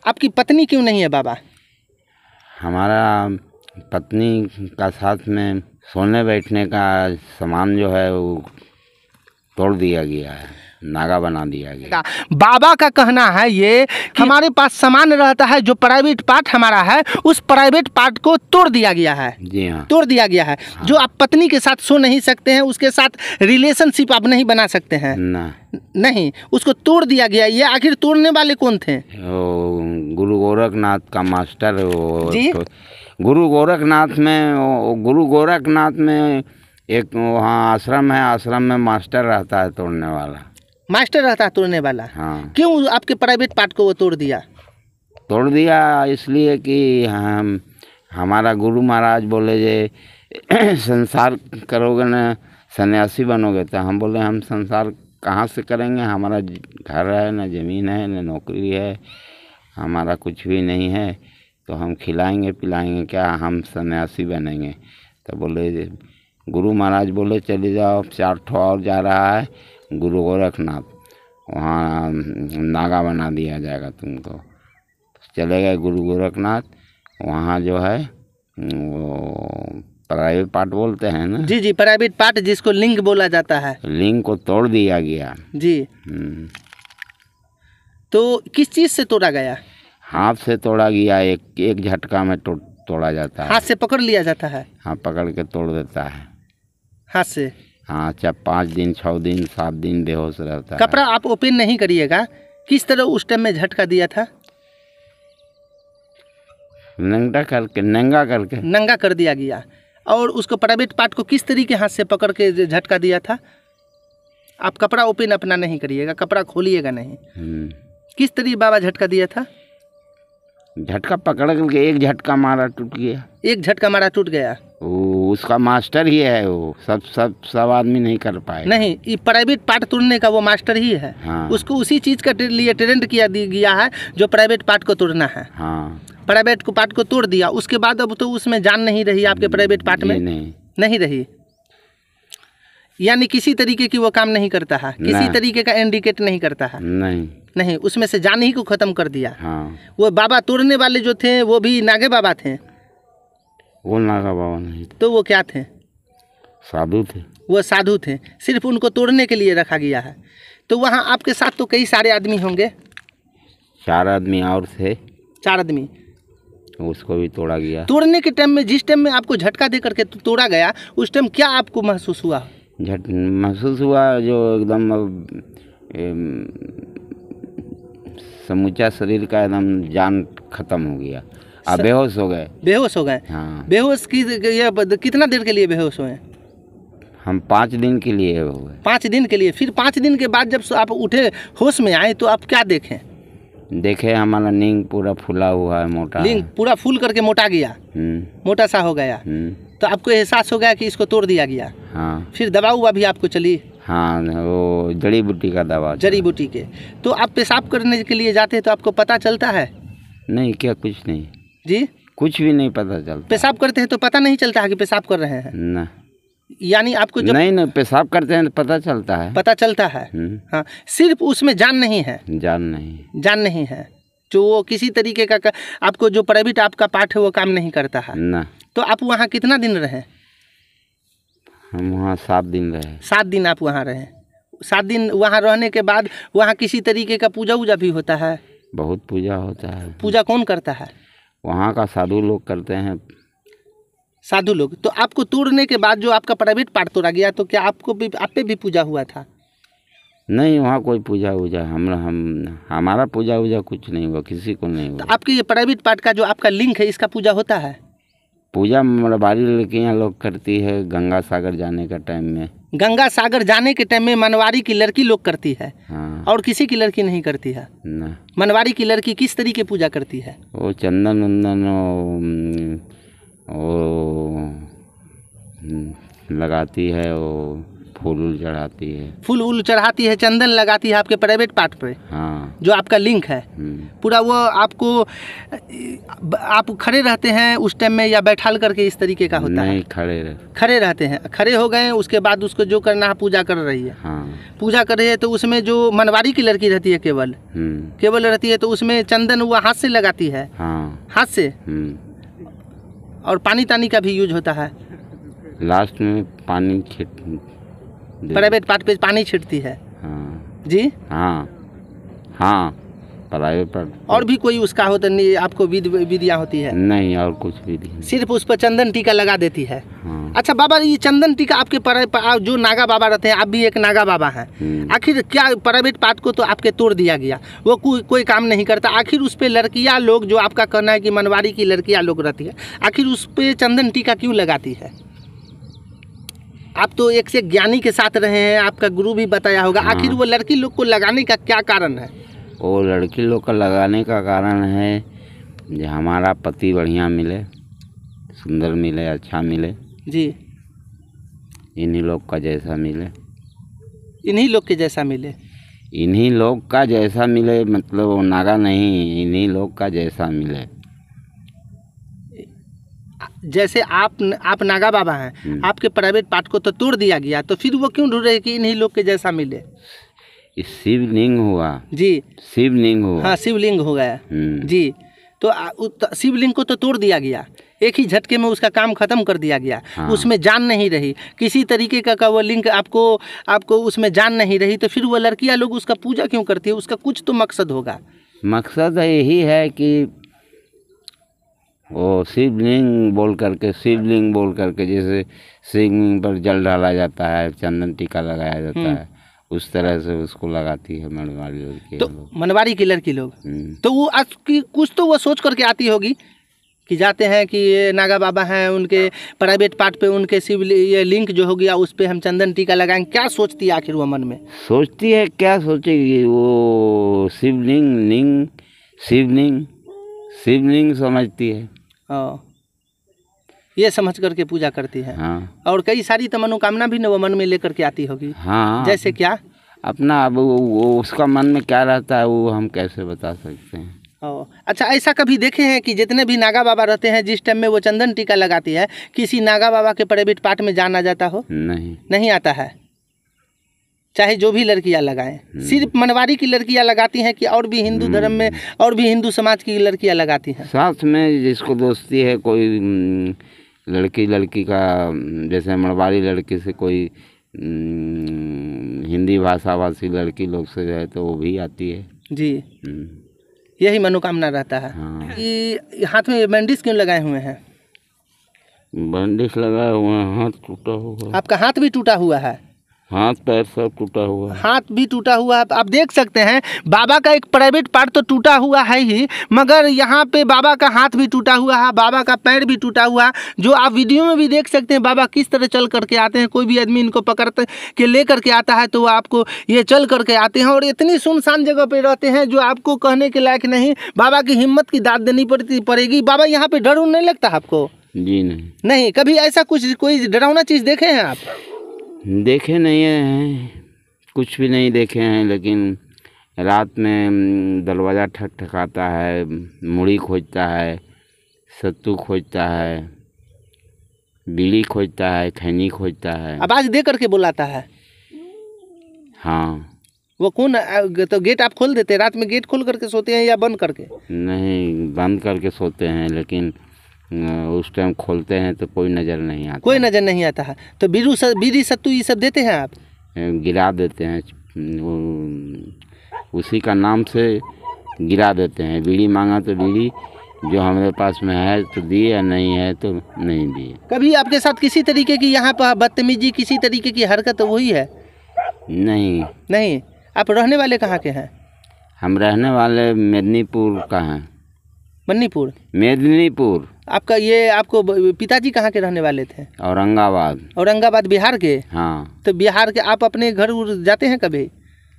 आपकी पत्नी क्यों नहीं है बाबा? हमारा पत्नी का साथ में सोने बैठने का सामान जो है वो तोड़ दिया गया है, नागा बना दिया गया। बाबा का कहना है ये कि हमारे पास सामान रहता है, जो प्राइवेट पार्ट हमारा है उस प्राइवेट पार्ट को तोड़ दिया गया है। जी हाँ, तोड़ दिया गया है। हाँ। जो आप पत्नी के साथ सो नहीं सकते हैं, उसके साथ रिलेशनशिप आप नहीं बना सकते हैं ना, नहीं, उसको तोड़ दिया गया। ये आखिर तोड़ने वाले कौन थे? वो गुरु गोरखनाथ का मास्टर वो जी? तो गुरु गोरखनाथ में एक वहाँ आश्रम है, आश्रम में मास्टर रहता है तोड़ने वाला। मास्टर रहता है तोड़ने वाला? हाँ। क्यों आपके प्राइवेट पार्ट को वो तोड़ दिया? तोड़ दिया इसलिए कि हमारा गुरु महाराज बोले जे संसार करोगे न सन्यासी बनोगे। तो हम बोले हम संसार कहाँ से करेंगे, हमारा घर है न ज़मीन है न नौकरी है, हमारा कुछ भी नहीं है, तो हम खिलाएंगे पिलाएंगे क्या, हम सन्यासी बनेंगे। तो बोले गुरु महाराज बोले चले जाओ, 4 ठो और जा रहा है गुरु गोरखनाथ, वहाँ नागा बना दिया जाएगा तुमको। चले गए गुरु गोरखनाथ, वहाँ जो है वो प्राइवेट पार्ट बोलते हैं ना। जी जी, प्राइवेट पार्ट जिसको लिंग बोला जाता है, लिंग को तोड़ दिया गया जी। तो किस चीज़ से तोड़ा गया? हाथ से तोड़ा गया, एक झटका में तोड़ा जाता है। हाथ से पकड़ लिया जाता है? हाँ, पकड़ के तोड़ देता है हाथ से। हाँ, चाहे 5 दिन 6 दिन 7 दिन बेहोश रहता है। कपड़ा आप ओपन नहीं करिएगा। किस तरह उस टाइम में झटका दिया था? नंगा कर दिया गया। और उसको प्राइवेट पार्ट को किस तरीके हाथ से पकड़ के झटका दिया था? आप कपड़ा ओपन अपना नहीं करिएगा, कपड़ा खोलिएगा नहीं। किस तरीके बाबा झटका दिया था? झटका पकड़ के एक झटका मारा, टूट गया। एक झटका मारा, टूट गया। वो उसका मास्टर ही है, वो सब आदमी नहीं कर पाए। नहीं, ये प्राइवेट पार्ट तोड़ने का वो मास्टर ही है। हाँ। उसको उसी चीज का लिए ट्रेंड किया गया है जो प्राइवेट पार्ट को तोड़ना है। हाँ। प्राइवेट को पार्ट को तोड़ दिया, उसके बाद अब तो उसमें जान नहीं रही आपके प्राइवेट पार्ट में। नहीं रही, यानी किसी तरीके की वो काम नहीं करता है, किसी तरीके का इंडिकेट नहीं करता है। नहीं, उसमें से जान ही को खत्म कर दिया। हाँ। वो बाबा तोड़ने वाले जो थे वो भी नागे बाबा थे? वो नागा बाबा नहीं, तो वो क्या थे? साधु थे। वो साधु थे, सिर्फ उनको तोड़ने के लिए रखा गया है। तो वहाँ आपके साथ तो कई सारे आदमी होंगे? 4 आदमी और थे। 4 आदमी, उसको भी तोड़ा गया। तोड़ने के टाइम में, जिस टाइम में आपको झटका दे करके तोड़ा गया, उस टाइम क्या आपको महसूस हुआ? महसूस हुआ जो एकदम समूचा शरीर का एकदम जान खत्म हो गया। अब बेहोश हो गए। हाँ। बेहोश कितना देर के लिए बेहोश हुए? हम 5 दिन के लिए हुए। 5 दिन के लिए? फिर 5 दिन के बाद जब आप उठे, होश में आए, तो आप क्या देखे? हमारा नींग पूरा फूला हुआ है, मोटा। नींग पूरा फूल करके मोटा गया, मोटा सा हो गया। तो आपको एहसास हो गया कि इसको तोड़ दिया गया। हाँ। फिर दवा हुआ भी आपको चली? हाँ, वो जड़ी बूटी का दवा। जड़ी बूटी के। तो आप पेशाब करने के लिए जाते हैं तो आपको पता चलता है? नहीं, क्या कुछ नहीं जी, कुछ भी नहीं पता चलता। पेशाब करते हैं तो पता नहीं चलता है कि पेशाब कर रहे हैं? ना, यानी आपको जब नहीं पेशाब करते हैं तो पता चलता है। हाँ, सिर्फ उसमें जान नहीं है। जान नहीं है, जो वो किसी तरीके का आपको जो प्राइवेट आपका पार्ट है वो काम नहीं करता है ना। तो आप वहाँ कितना दिन रहे? हम वहाँ 7 दिन रहे। 7 दिन आप वहाँ रहे। 7 दिन वहाँ रहने के बाद वहाँ किसी तरीके का पूजा वूजा भी होता है? बहुत पूजा होता है। पूजा कौन करता है? वहाँ का साधु लोग करते हैं। साधु लोग। तो आपको तोड़ने के बाद जो आपका प्राइवेट पार्ट तोड़ा गया, तो क्या आपको भी, आप पे भी पूजा हुआ था? नहीं, वहाँ कोई पूजा वूजा हमारा पूजा वूजा कुछ नहीं हुआ, किसी को नहीं हुआ। तो आपके ये प्राइवेट पार्ट का जो आपका लिंक है, इसका पूजा होता है? पूजा मनवारी लड़कियाँ लोग करती है गंगा सागर जाने का टाइम में। गंगा सागर जाने के टाइम में मनवारी की लड़की लोग करती है। हाँ। और किसी की लड़की नहीं करती है ना। मनवारी की लड़की किस तरीके पूजा करती है? वो चंदन वंदन वो लगाती है, वो फूल चढ़ाती है, फूल वूल चढ़ाती है, चंदन लगाती है आपके प्राइवेट पार्ट पे। हाँ। जो आपका लिंक है पूरा वो आपको, आप खड़े रहते हैं उस टाइम में या बैठाल करके इस तरीके का होता है? नहीं, खड़े रहते हैं। खड़े हो गए, उसके बाद उसको जो करना है पूजा कर रही है। हाँ। पूजा कर रही है तो उसमें जो मनवारी की लड़की रहती है केवल रहती है, तो उसमें चंदन वो हाथ से लगाती है। हाँ। हाथ से। और पानी तानी का भी यूज होता है। लास्ट में पानी प्राइवेट पार्ट पे पानी छिड़ती है। हाँ जी। हाँ हाँ, प्राइवेट पार्ट। और भी कोई उसका होता नहीं, आपको विधियाँ होती है? नहीं, और कुछ विधि, सिर्फ उस पर चंदन टीका लगा देती है। हाँ। अच्छा बाबा, ये चंदन टीका आपके जो नागा बाबा रहते हैं, आप भी एक नागा बाबा हैं, आखिर क्या प्राइवेट पार्ट को तो आपके तोड़ दिया गया, वो कोई काम नहीं करता, आखिर उस पर लड़कियाँ लोग, जो आपका कहना है कि मनवारी की लड़कियाँ लोग रहती है, आखिर उस पर चंदन टीका क्यों लगाती है? आप तो एक से ज्ञानी के साथ रहे हैं, आपका गुरु भी बताया होगा। हाँ। आखिर वो लड़की लोग को लगाने का क्या कारण है? वो लड़की लोग का लगाने का कारण है कि हमारा पति बढ़िया मिले, सुंदर मिले, अच्छा मिले जी, इन्हीं लोग का जैसा मिले। इन्हीं लोग के जैसा मिले? इन्हीं लोग का जैसा मिले मतलब वो नागा नहीं, इन्हीं लोग का जैसा मिले। जैसे आप नागा बाबा हैं, आपके प्राइवेट पार्ट को तो तोड़ दिया गया, तो फिर वो क्यों ढूंढ रहे कि इन्हीं लोग के जैसा मिले? शिवलिंग हुआ जी, शिवलिंग हुआ। हाँ, शिवलिंग हो गया जी। तो शिवलिंग को तो तोड़ दिया गया, एक ही झटके में उसका काम खत्म कर दिया गया। हाँ। उसमें जान नहीं रही, किसी तरीके का वो लिंक आपको उसमें जान नहीं रही, तो फिर वो लड़कियां लोग उसका पूजा क्यों करती है? उसका कुछ तो मकसद होगा। मकसद यही है कि वो शिवलिंग बोल करके जैसे शिवलिंग पर जल डाला जाता है, चंदन टीका लगाया जाता है, उस तरह से उसको लगाती है मनवारी लड़की। तो मनवारी की लड़की लोग तो वो कुछ तो वो सोच करके आती होगी कि जाते हैं कि ये नागा बाबा हैं, उनके प्राइवेट पार्ट पे उनके ये लिंक जो हो गया उस पे हम चंदन टीका लगाएंगे। क्या सोचती है आखिर वो मन में? सोचती है, क्या सोचेगी वो? शिवलिंग समझती है। ये समझ करके पूजा करती है। हाँ। और कई सारी तो मनोकामना भी वो मन में लेकर के आती होगी। हाँ। जैसे क्या? अपना अब वो उसका मन में क्या रहता है वो हम कैसे बता सकते हैं। अच्छा, ऐसा कभी देखे हैं कि जितने भी नागा बाबा रहते हैं, जिस टाइम में वो चंदन टीका लगाती है, किसी नागा बाबा के प्राइवेट पार्ट में जान आ जाता हो? नहीं आता है, चाहे जो भी लड़कियां लगाएं। सिर्फ मनवारी की लड़कियां लगाती हैं कि और भी हिंदू धर्म में और भी हिंदू समाज की लड़कियां लगाती हैं? साथ में जिसको दोस्ती है, कोई लड़की का, जैसे मनवारी लड़की से कोई हिंदी भाषा भाषी लड़की लोग से जो है तो वो भी आती है जी। यही मनोकामना रहता है। हाँ। कि हाथ में बैंडेज क्यों लगाए हुए हैं? बैंडेज लगाए हुए हैं, हाथ टूटा हुआ। आपका हाथ भी टूटा हुआ है? हाथ पैर सब टूटा हुआ है। हाथ भी टूटा हुआ है। आप देख सकते हैं बाबा का एक प्राइवेट पार्ट तो टूटा हुआ है ही, मगर यहाँ पे बाबा का हाथ भी टूटा हुआ है, बाबा का पैर भी टूटा हुआ है, जो आप वीडियो में भी देख सकते हैं। बाबा किस तरह चल करके आते हैं, कोई भी आदमी इनको पकड़ते के ले करके आता है तो आपको ये चल करके आते हैं, और इतनी सुनसान जगह पे रहते हैं जो आपको कहने के लायक नहीं। बाबा की हिम्मत की दाद देनी पड़ेगी। बाबा यहाँ पे डर नहीं लगता आपको? जी नहीं। कभी ऐसा कोई डरावना चीज़ देखे हैं आप? देखे नहीं हैं, कुछ भी नहीं देखे हैं, लेकिन रात में दरवाज़ा ठकठकाता है, मुड़ी खोजता है, सत्तू खोजता है, बीड़ी खोजता है, खैनी खोजता है, आवाज़ दे करके बुलाता है। हाँ। वो कौन? तो गेट आप खोल देते हैं? रात में गेट खोल करके सोते हैं या बंद करके? नहीं, बंद करके सोते हैं, लेकिन उस टाइम खोलते हैं तो कोई नज़र नहीं आता। कोई नज़र नहीं आता है। तो बीड़ी सत्तू ये सब देते हैं आप? गिरा देते हैं, उसी का नाम से गिरा देते हैं। बीड़ी मांगा तो बीड़ी, जो हमारे पास में है तो दिए, या नहीं है तो नहीं दिए। कभी आपके साथ किसी तरीके की यहाँ पर बदतमीजी, किसी तरीके की हरकत वही है? नहीं। आप रहने वाले कहाँ के हैं? हम रहने वाले मेदिनीपुर का हैं। मेदिनीपुर। आपका ये आपको पिताजी कहाँ के रहने वाले थे? औरंगाबाद बिहार के? हाँ। तो बिहार के आप अपने घर जाते हैं कभी?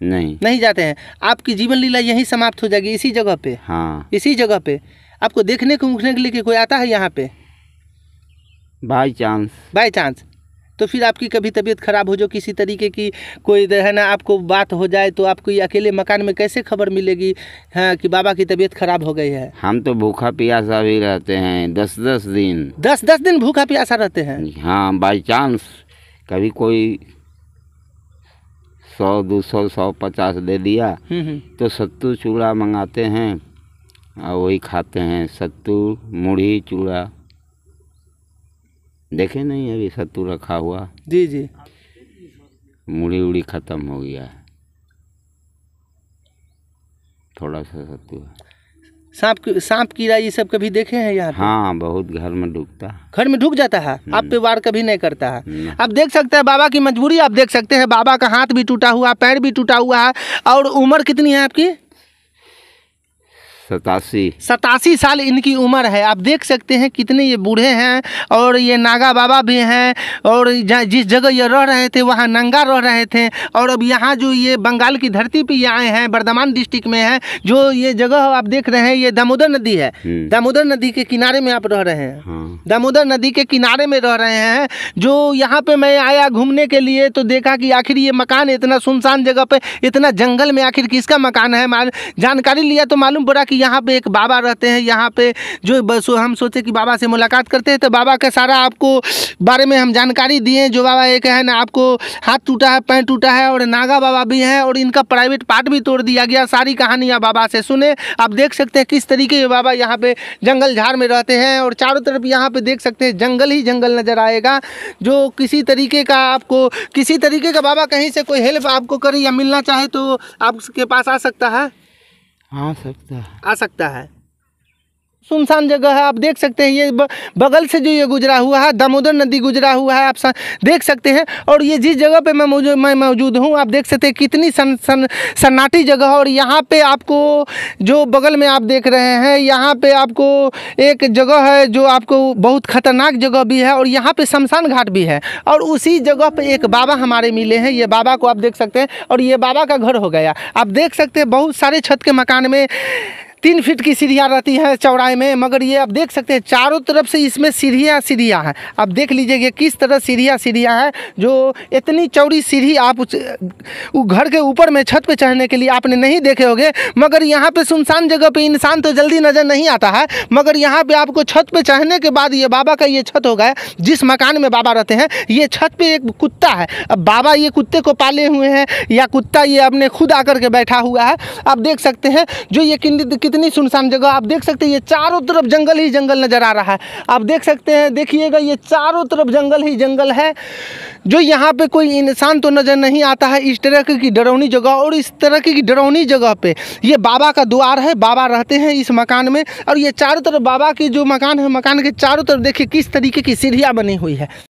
नहीं जाते हैं। आपकी जीवन लीला यहीं समाप्त हो जाएगी इसी जगह पे? हाँ। इसी जगह पे आपको देखने को उठने के लिए कोई आता है यहाँ पे? By chance. तो फिर आपकी कभी तबीयत खराब हो जो किसी तरीके की कोई है ना आपको बात हो जाए तो आपको ये अकेले मकान में कैसे खबर मिलेगी हाँ कि बाबा की तबीयत खराब हो गई है? हम तो भूखा प्यासा भी रहते हैं 10-10 दिन। 10-10 दिन भूखा प्यासा रहते हैं? हाँ, बाई चांस कभी कोई 100, 200, 150 दे दिया तो सत्तू चूड़ा मंगाते हैं और वही खाते हैं। सत्तू, मुढ़ी, चूड़ा। देखे नहीं अभी सत्तू रखा हुआ? जी जी। मुढ़ी उड़ी ख़त्म हो गया है, थोड़ा सा सत्तू है। सांप कीड़ा ये सब कभी देखे हैं यहाँ पे? हाँ, बहुत घर में ढुकता। घर में ढुक जाता है, आप पे वार कभी नहीं करता है। आप देख सकते हैं बाबा की मजबूरी, आप देख सकते हैं बाबा का हाथ भी टूटा हुआ, पैर भी टूटा हुआ है। और उम्र कितनी है आपकी? 87 साल इनकी उम्र है। आप देख सकते हैं कितने ये बूढ़े हैं। और ये नागा बाबा भी हैं। और जिस जगह ये रह रहे थे वहाँ नंगा रह रहे थे। और अब यहाँ जो ये बंगाल की धरती पे ये आए हैं, बर्धमान डिस्ट्रिक्ट में है जो ये जगह आप देख रहे हैं, ये दामोदर नदी है। दामोदर नदी के किनारे में आप रह रहे हैं। हाँ। दामोदर नदी के किनारे में रह रहे हैं। जो यहाँ पे मैं आया घूमने के लिए तो देखा कि आखिर ये मकान इतना सुनसान जगह पे, इतना जंगल में आखिर किसका मकान है। जानकारी लिया तो मालूम पड़ा कि यहाँ पे एक बाबा रहते हैं। यहाँ पे जो बस हम सोचे कि बाबा से मुलाकात करते हैं तो बाबा का सारा आपको बारे में हम जानकारी दिए। जो बाबा एक है ना, आपको हाथ टूटा है, पैर टूटा है, और नागा बाबा भी हैं और इनका प्राइवेट पार्ट भी तोड़ दिया गया। सारी कहानियाँ बाबा से सुने। आप देख सकते हैं किस तरीके के बाबा यहाँ पे जंगल झाड़ में रहते हैं। और चारों तरफ यहाँ पे देख सकते हैं जंगल ही जंगल नज़र आएगा। जो किसी तरीके का आपको किसी तरीके का बाबा कहीं से कोई हेल्प आपको करे या मिलना चाहे तो आपके पास आ सकता है। आ सकता है। सुनसान जगह है। आप देख सकते हैं ये बगल से जो ये गुजरा हुआ है, दामोदर नदी गुजरा हुआ है, आप देख सकते हैं। और ये जिस जगह पे मैं मौजूद हूँ, आप देख सकते हैं कितनी सन्नाटी जगह है। और यहाँ पे आपको जो बगल में आप देख रहे हैं, यहाँ पे आपको एक जगह है जो आपको बहुत खतरनाक जगह भी है। और यहाँ पे शमशान घाट भी है। और उसी जगह पे एक बाबा हमारे मिले हैं। ये बाबा को आप देख सकते हैं। और ये बाबा का घर हो गया। आप देख सकते हैं बहुत सारे छत के मकान में 3 फीट की सीढ़ियाँ रहती हैं चौड़ाई में, मगर ये आप देख सकते हैं चारों तरफ से इसमें सीढ़ियाँ हैं। आप देख लीजिए किस तरह सीढ़ियाँ हैं। जो इतनी चौड़ी सीढ़ी आप घर के ऊपर में छत पे चढ़ने के लिए आपने नहीं देखे होंगे। मगर यहाँ पे सुनसान जगह पे इंसान तो जल्दी नज़र नहीं आता है। मगर यहाँ पे आपको छत पे चढ़ने के बाद ये बाबा का ये छत हो गया। जिस मकान में बाबा रहते हैं, ये छत पे एक कुत्ता है। अब बाबा ये कुत्ते को पाले हुए हैं या कुत्ता ये अपने खुद आकर के बैठा हुआ है। आप देख सकते हैं जो ये कितनी सुनसान जगह। आप देख सकते हैं ये चारों तरफ जंगल ही जंगल नजर आ रहा है। आप देख सकते हैं, देखिएगा ये चारों तरफ जंगल ही जंगल है। जो यहाँ पे कोई इंसान तो नजर नहीं आता है। इस तरह की डरावनी जगह और इस तरह की डरावनी जगह पे ये बाबा का द्वार है। बाबा रहते हैं इस मकान में। और ये चारों तरफ बाबा की जो मकान है, मकान के चारों तरफ देखिए किस तरीके की सीढ़ियाँ बनी हुई है।